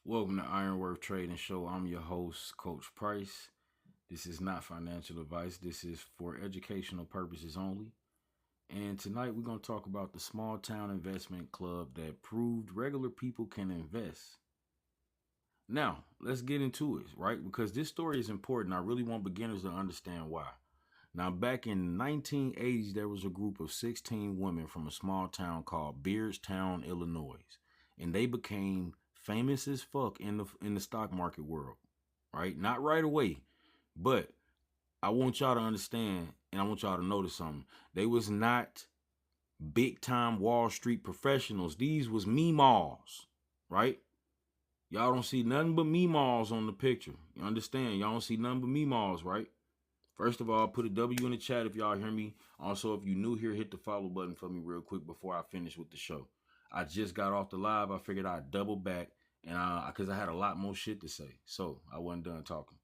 Welcome to Ironworth Trading Show. I'm your host, Coach Price. This is not financial advice. This is for educational purposes only. And tonight we're going to talk about the small town investment club that proved regular people can invest. Now, let's get into it, right? Because this story is important. I really want beginners to understand why. Now, back in the 1980s, there was a group of 16 women from a small town called Beardstown, Illinois, and they became famous as fuck in the stock market world, right? Not right away, but I want y'all to understand, and I want y'all to notice something. They was not big time Wall Street professionals. These was meemaws, right? Y'all don't see nothing but meemaws on the picture. You understand? Y'all don't see nothing but meemaws, right? First of all, put a W in the chat if y'all hear me. Also, if you're new here, hit the follow button for me real quick before I finish with the show. I just got off the live. I figured I'd double back and because I had a lot more shit to say. So I wasn't done talking.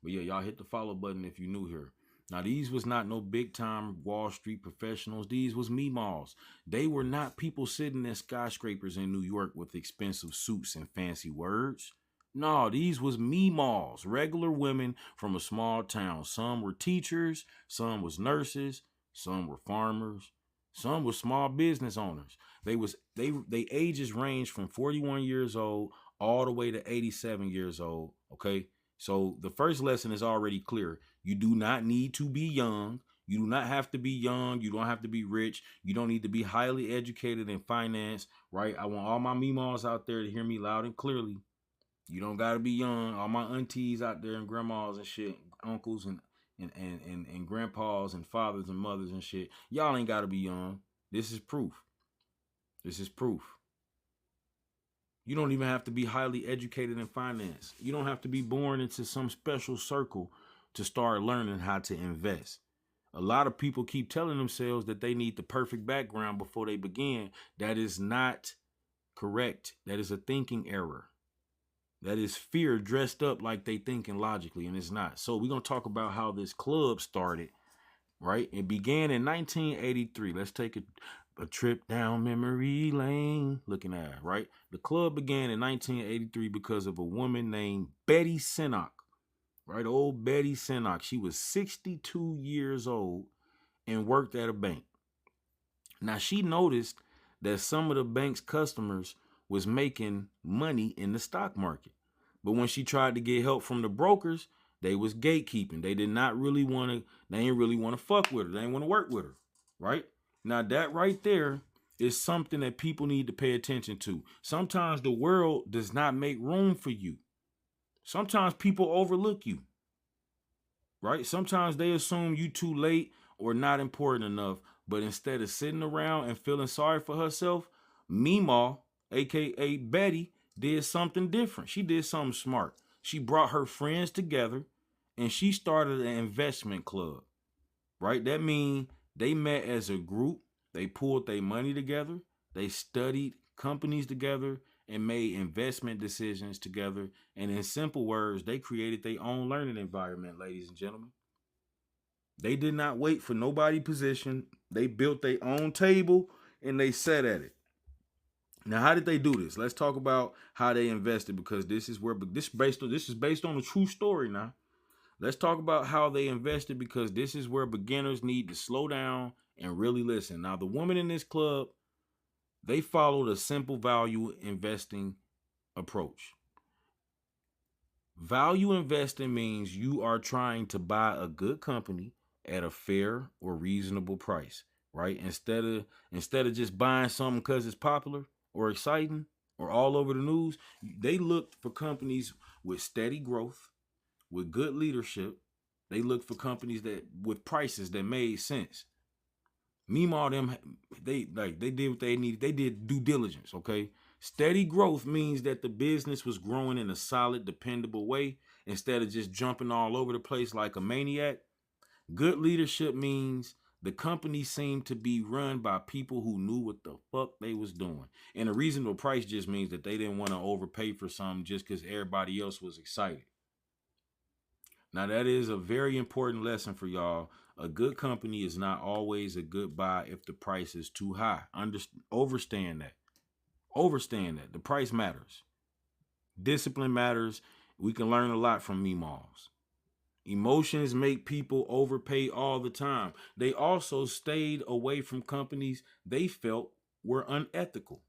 But yeah, y'all hit the follow button if you're new here. Now, these was not no big time Wall Street professionals. These was meemaws. They were not people sitting in skyscrapers in New York with expensive suits and fancy words. No, these was meemaws, regular women from a small town. Some were teachers, some was nurses, some were farmers, some were small business owners. They ages range from 41 years old all the way to 87 years old. Okay. So the first lesson is already clear. You do not need to be young. You do not have to be young. You don't have to be rich. You don't need to be highly educated in finance, right? I want all my meemaws out there to hear me loud and clearly. You don't gotta be young. All my aunties out there and grandmas and shit, uncles and grandpas and fathers and mothers and shit. Y'all ain't gotta be young. This is proof. This is proof. You don't even have to be highly educated in finance. You don't have to be born into some special circle to start learning how to invest. A lot of people keep telling themselves that they need the perfect background before they begin. That is not correct. That is a thinking error. That is fear dressed up like they thinking logically, and it's not. So we're going to talk about how this club started, right? It began in 1983. Let's take a trip down memory lane looking at it, right? The club began in 1983 because of a woman named Betty Sinnock, right? Old Betty Sinnock. She was 62 years old and worked at a bank. Now, she noticed that some of the bank's customers was making money in the stock market. But when she tried to get help from the brokers, they was gatekeeping. They did not really want to, they ain't really want to fuck with her. They ain't want to work with her, right? Now that right there is something that people need to pay attention to. Sometimes the world does not make room for you. Sometimes people overlook you, right? Sometimes they assume you too late or not important enough. But instead of sitting around and feeling sorry for herself, Meemaw, aka Betty, did something different. She did something smart. She brought her friends together and she started an investment club, right? That means they met as a group, they pulled their money together, they studied companies together and made investment decisions together. And in simple words, they created their own learning environment, ladies and gentlemen. They did not wait for nobody position. They built their own table and they sat at it. Now, how did they do this? Let's talk about how they invested because this is based on a true story now. Let's talk about how they invested because this is where beginners need to slow down and really listen. Now, the women in this club, they followed a simple value investing approach. Value investing means you are trying to buy a good company at a fair or reasonable price, right? Instead of just buying something because it's popular or exciting or all over the news, they look for companies with steady growth, with good leadership. They look for companies that with prices that made sense. Meanwhile, they did what they needed. They did due diligence, okay? Steady growth means that the business was growing in a solid, dependable way instead of just jumping all over the place like a maniac. Good leadership means the company seemed to be run by people who knew what the fuck they was doing. And a reasonable price just means that they didn't want to overpay for something just because everybody else was excited. Now, that is a very important lesson for y'all. A good company is not always a good buy if the price is too high. Overstand that. Overstand that. The price matters. Discipline matters. We can learn a lot from Meemaws. Emotions make people overpay all the time. They also stayed away from companies they felt were unethical.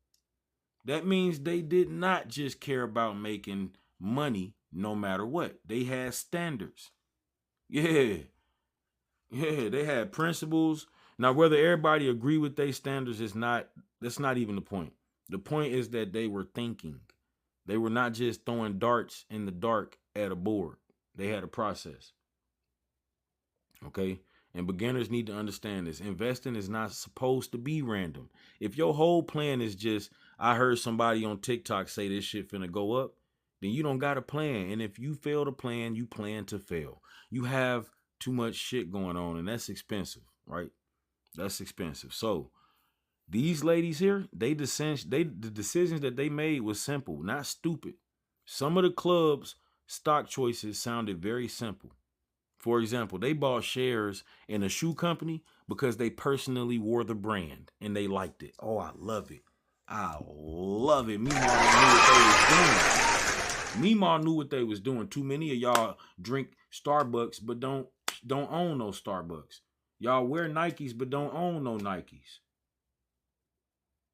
That means they did not just care about making money no matter what. They had standards. Yeah, yeah, they had principles. Now, whether everybody agree with their standards is not, that's not even the point. The point is that they were thinking. They were not just throwing darts in the dark at a board. They had a process. Okay. And beginners need to understand this. Investing is not supposed to be random. If your whole plan is just, I heard somebody on TikTok say this shit finna go up, then you don't got a plan. And if you fail to plan, you plan to fail. You have too much shit going on, and that's expensive, right? That's expensive. So these ladies here, the decisions that they made was simple, not stupid. Some of the club's stock choices sounded very simple. For example, they bought shares in a shoe company because they personally wore the brand and they liked it. Oh, I love it. I love it. Meemaw knew what they was doing. Too many of y'all drink Starbucks but don't own no Starbucks. Y'all wear Nikes but don't own no Nikes.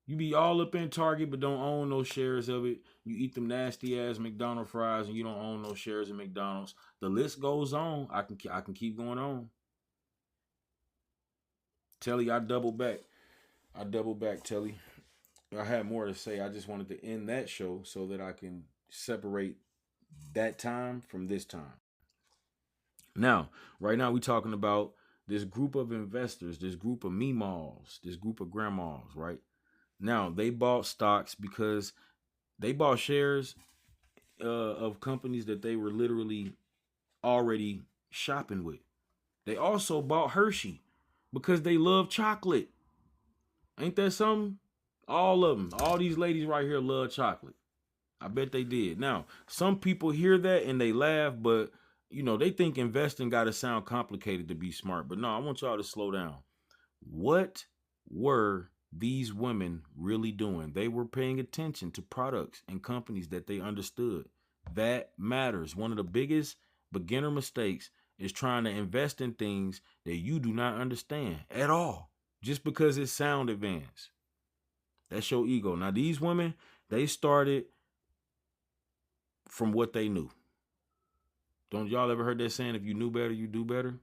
You be all up in Target but don't own no shares of it. You eat them nasty ass McDonald's fries and you don't own no shares of McDonald's. The list goes on. I can keep going on. Telly, I double back. Telly. I had more to say. I just wanted to end that show so that I can separate that time from this time. Now, right now we talking about this group of investors, this group of meemaws, this group of grandmas, right? Now, they bought stocks because they bought shares of companies that they were literally already shopping with. They also bought Hershey because they love chocolate. Ain't that something? All of them, all these ladies right here love chocolate. I bet they did. Now, some people hear that and they laugh, but they think investing got to sound complicated to be smart. But no, I want y'all to slow down. What were these women really doing? They were paying attention to products and companies that they understood. That matters. One of the biggest beginner mistakes is trying to invest in things that you do not understand at all, just because it sound advanced. That's your ego. Now, these women, they started from what they knew. Don't y'all ever heard that saying, if you knew better, you do better?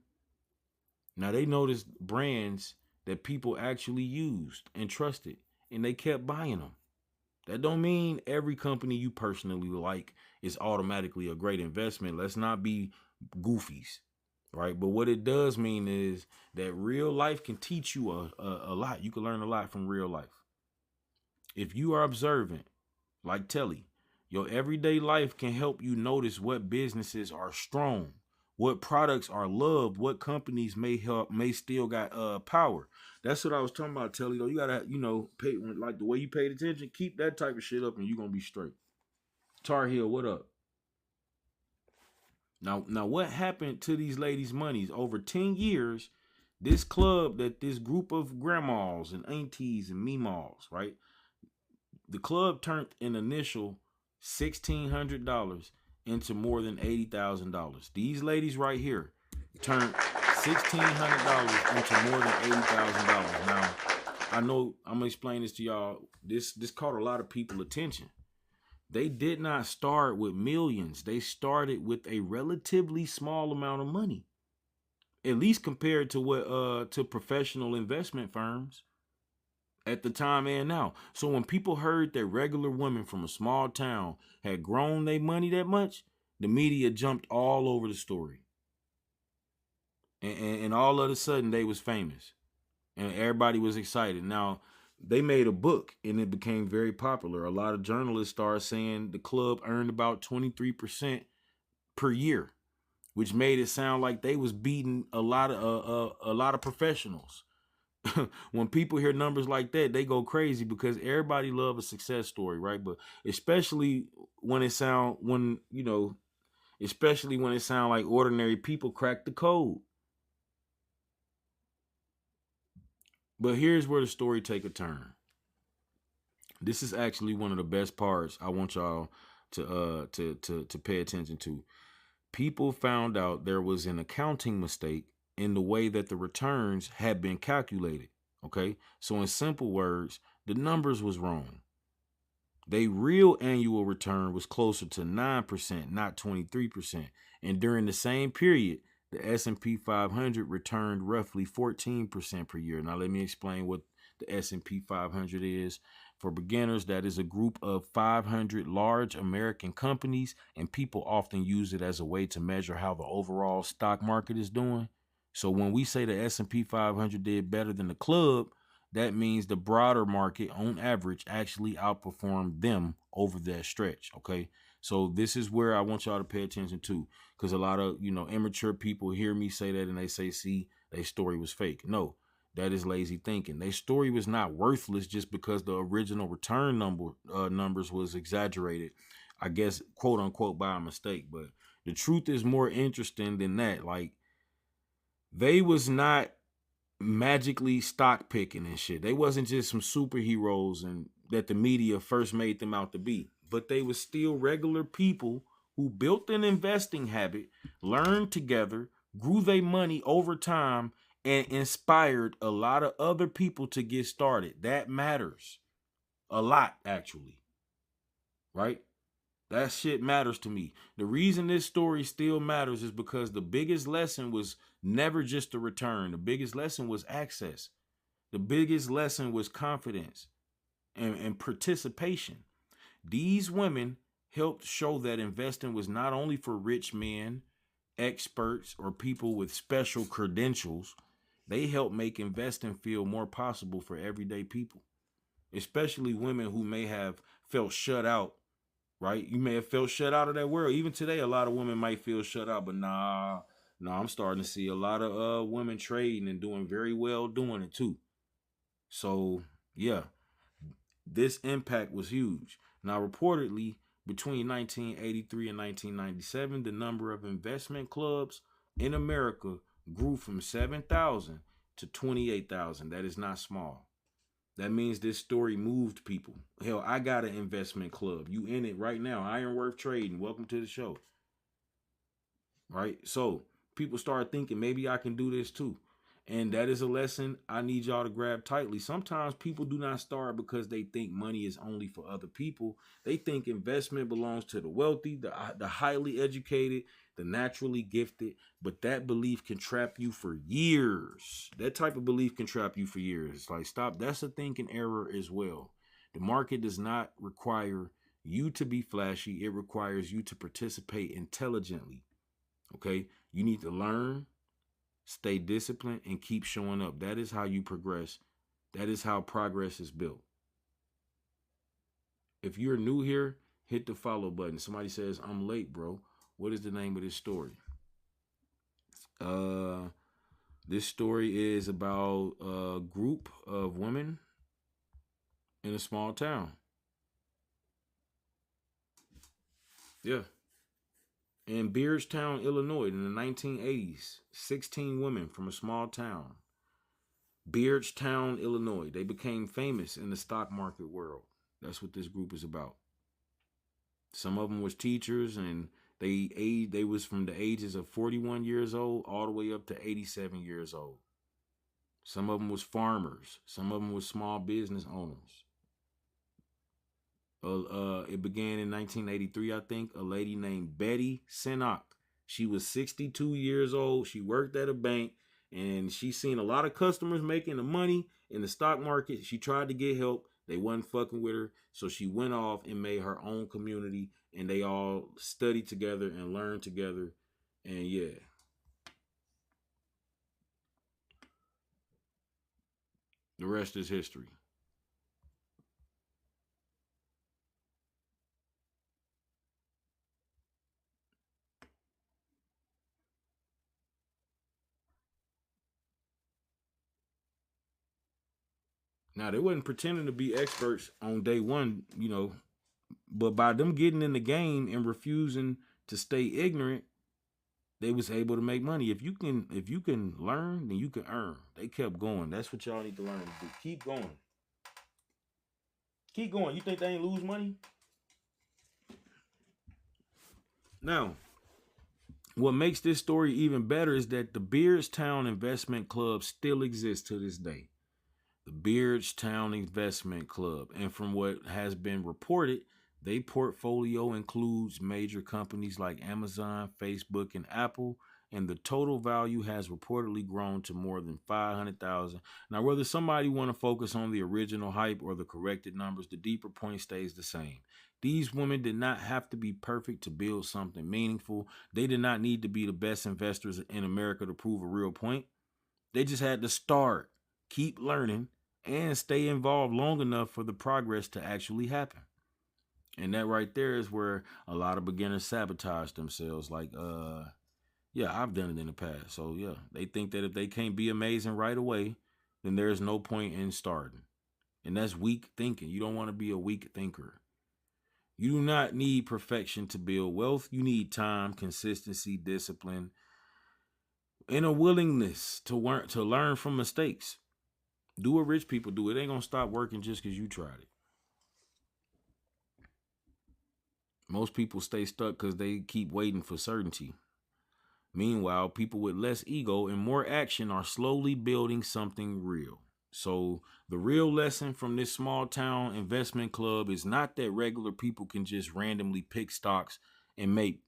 Now, they noticed brands that people actually used and trusted, and they kept buying them. That don't mean every company you personally like is automatically a great investment. Let's not be goofies, right? But what it does mean is that real life can teach you a lot. You can learn a lot from real life. If you are observant, like Telly, your everyday life can help you notice what businesses are strong, what products are loved, what companies may still got power. That's what I was talking about, Telly. Though you gotta pay, like the way you paid attention. Keep that type of shit up, and you're gonna be straight. Tar Heel, what up? Now, what happened to these ladies' monies over 10 years? This club, that this group of grandmas and aunties and meemaws, right? The club turned an initial $1,600 into more than $80,000. These ladies right here turned $1,600 into more than $80,000. Now, I know I'm gonna explain this to y'all. This caught a lot of people attention. They did not start with millions. They started with a relatively small amount of money, at least compared to what to professional investment firms at the time and now. So when people heard that regular women from a small town had grown their money that much, the media jumped all over the story. And all of a sudden they was famous. And everybody was excited. Now, they made a book and it became very popular. A lot of journalists started saying the club earned about 23% per year, which made it sound like they was beating a lot of professionals. When people hear numbers like that, they go crazy because everybody love a success story, right? But especially when it sound like ordinary people crack the code. But here's where the story take a turn. This is actually one of the best parts. I want y'all to pay attention to. People found out there was an accounting mistake in the way that the returns had been calculated. Okay, so in simple words, the numbers was wrong. Their real annual return was closer to 9%, not 23%. And during the same period, the S&P 500 returned roughly 14% per year. Now let me explain what the S&P 500 is. For beginners, that is a group of 500 large American companies, and people often use it as a way to measure how the overall stock market is doing. So when we say the S&P 500 did better than the club, that means the broader market on average actually outperformed them over that stretch. Okay. So this is where I want y'all to pay attention to, because a lot of, immature people hear me say that and they say, see, their story was fake. No, that is lazy thinking. Their story was not worthless just because the original return numbers was exaggerated, I guess, quote unquote, by a mistake. But the truth is more interesting than that. Like, they was not magically stock picking and shit. They wasn't just some superheroes and that the media first made them out to be, but they was still regular people who built an investing habit, learned together, grew their money over time, and inspired a lot of other people to get started. That matters a lot, actually, right? That shit matters to me. The reason this story still matters is because the biggest lesson was never just a return. The biggest lesson was access. The biggest lesson was confidence and participation. These women helped show that investing was not only for rich men, experts, or people with special credentials. They helped make investing feel more possible for everyday people, especially women who may have felt shut out, right? You may have felt shut out of that world. Even today, a lot of women might feel shut out, but I'm starting to see a lot of women trading and doing very well doing it too. So yeah, this impact was huge. Now, reportedly, between 1983 and 1997, the number of investment clubs in America grew from 7,000 to 28,000. That is not small. That means this story moved people. Hell, I got an investment club. You in it right now. Ironworth Trading. Welcome to the show. Right? So people start thinking maybe I can do this too. And that is a lesson I need y'all to grab tightly. Sometimes people do not start because they think money is only for other people. They think investment belongs to the wealthy, the highly educated, the naturally gifted. But that belief can trap you for years. That type of belief can trap you for years. It's like, stop. That's a thinking error as well. The market does not require you to be flashy. It requires you to participate intelligently. Okay? You need to learn, stay disciplined, and keep showing up. That is how you progress. That is how progress is built. If you're new here, hit the follow button. Somebody says, I'm late, bro. What is the name of this story? Uh, this story is about a group of women in a small town. Yeah. In Beardstown, Illinois, in the 1980s, 16 women from a small town, Beardstown, Illinois. They became famous in the stock market world. That's what this group is about. Some of them was teachers, and they was from the ages of 41 years old all the way up to 87 years old. Some of them was farmers. Some of them was small business owners. It began in 1983, I think. A lady named Betty Sinnock. She was 62 years old. She worked at a bank, and she seen a lot of customers making the money in the stock market. She tried to get help. They wasn't fucking with her. So she went off and made her own community, and they all studied together and learned together. And yeah. The rest is history. Now, they wasn't pretending to be experts on day one, but by them getting in the game and refusing to stay ignorant, they was able to make money. If you can learn, then you can earn. They kept going. That's what y'all need to learn to do. Keep going. Keep going. You think they ain't lose money? Now, what makes this story even better is that the Beardstown Investment Club still exists to this day. The Beardstown Investment Club. And from what has been reported, their portfolio includes major companies like Amazon, Facebook, and Apple, and the total value has reportedly grown to more than 500,000. Now, whether somebody want to focus on the original hype or the corrected numbers, the deeper point stays the same. These women did not have to be perfect to build something meaningful. They did not need to be the best investors in America to prove a real point. They just had to start, keep learning, and stay involved long enough for the progress to actually happen. And that right there is where a lot of beginners sabotage themselves. Like, yeah, I've done it in the past. So yeah, they think that if they can't be amazing right away, then there's no point in starting. And that's weak thinking. You don't want to be a weak thinker. You do not need perfection to build wealth. You need time, consistency, discipline, and a willingness to learn from mistakes. Do what rich people do. It ain't gonna stop working just because you tried it. Most people stay stuck because they keep waiting for certainty. Meanwhile, people with less ego and more action are slowly building something real. So, the real lesson from this small town investment club is not that regular people can just randomly pick stocks and make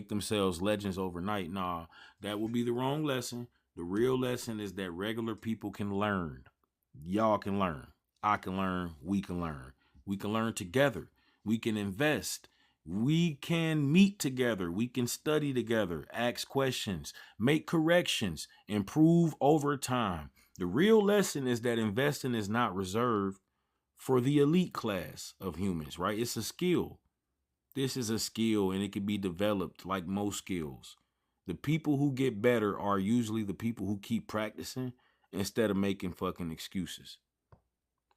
themselves legends overnight. Nah, that would be the wrong lesson. The real lesson is that regular people can learn. Y'all can learn. I can learn. We can learn. We can learn together. We can invest. We can meet together. We can study together, ask questions, make corrections, improve over time. The real lesson is that investing is not reserved for the elite class of humans, right? It's a skill. This is a skill and it can be developed like most skills. The people who get better are usually the people who keep practicing instead of making fucking excuses.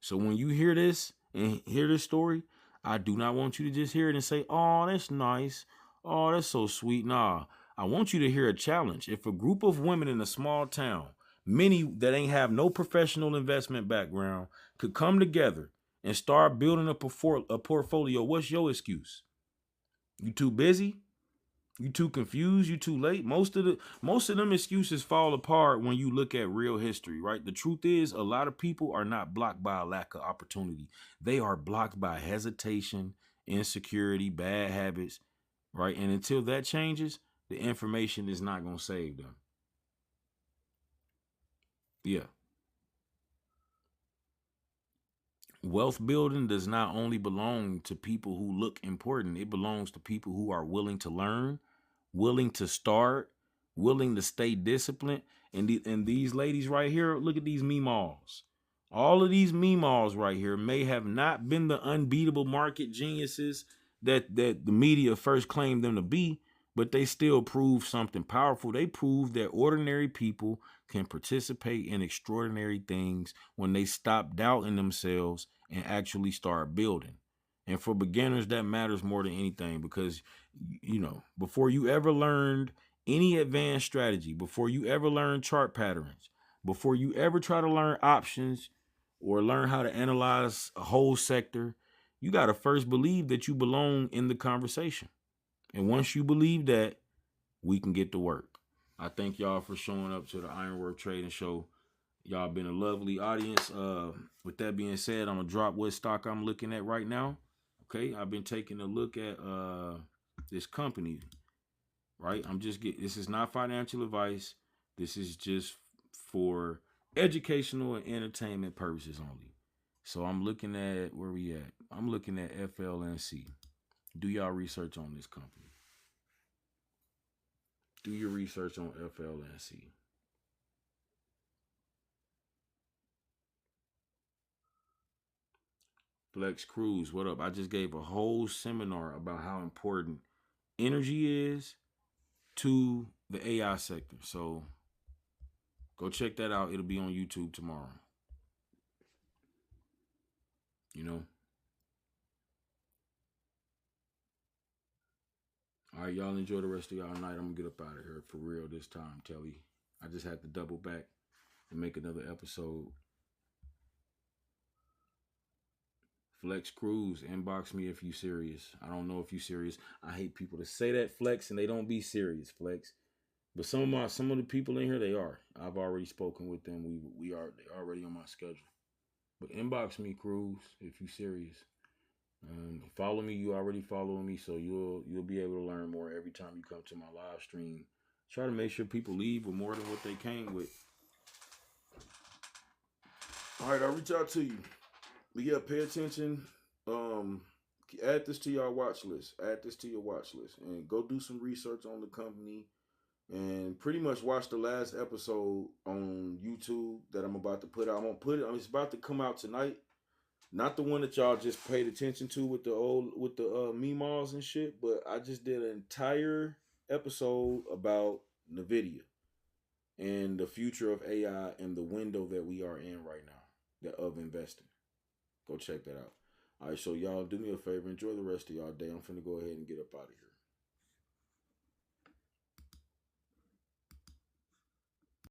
So when you hear this and hear this story, I do not want you to just hear it and say, "Oh, that's nice. Oh, that's so sweet." Nah, I want you to hear a challenge. If a group of women in a small town, many that ain't have no professional investment background, could come together and start building a portfolio, what's your excuse? You too busy? You too confused? You too late? Most of them excuses fall apart when you look at real history, right? The truth is a lot of people are not blocked by a lack of opportunity. They are blocked by hesitation, insecurity, bad habits, right? And until that changes, the information is not going to save them. Yeah. Wealth building does not only belong to people who look important, it belongs to people who are willing to learn, willing to start, willing to stay disciplined. And these ladies right here, look at these meemaws. All of these meemaws right here may have not been the unbeatable market geniuses that the media first claimed them to be, but they still prove something powerful. They prove that ordinary people can participate in extraordinary things when they stop doubting themselves and actually start building. And for beginners, that matters more than anything because, before you ever learned any advanced strategy, before you ever learn chart patterns, before you ever try to learn options or learn how to analyze a whole sector, you got to first believe that you belong in the conversation. And once you believe that, we can get to work. I thank y'all for showing up to the Ironwork Trading Show. Y'all been a lovely audience. With that being said, I'm gonna drop what stock I'm looking at right now. Okay, I've been taking a look at this company. Right, this is not financial advice. This is just for educational and entertainment purposes only. So I'm looking at where we at. I'm looking at FLNC. Do y'all research on this company? Do your research on FLNC. Flex Cruz, what up? I just gave a whole seminar about how important energy is to the AI sector. So go check that out. It'll be on YouTube tomorrow. You know? All right, y'all enjoy the rest of y'all night. I'm gonna get up out of here for real this time, Telly. I just had to double back and make another episode Flex Cruz, inbox me if you serious. I don't know if you serious. I hate people to say that, Flex, and they don't be serious, Flex. But some of the people in here, they are. I've already spoken with them. They already on my schedule. But inbox me, Cruz, if you serious. Follow me. You already following me, so you'll be able to learn more every time you come to my live stream. Try to make sure people leave with more than what they came with. All right, I'll reach out to you. But yeah, pay attention. Add this to your watch list. Add this to your watch list, and go do some research on the company. And pretty much watch the last episode on YouTube that I'm about to put out. I'm gonna put it. It's about to come out tonight. Not the one that y'all just paid attention to with the memes and shit, but I just did an entire episode about NVIDIA and the future of AI and the window that we are in right now of investing. Go check that out. All right, so y'all do me a favor. Enjoy the rest of y'all day. I'm finna go ahead and get up out of here.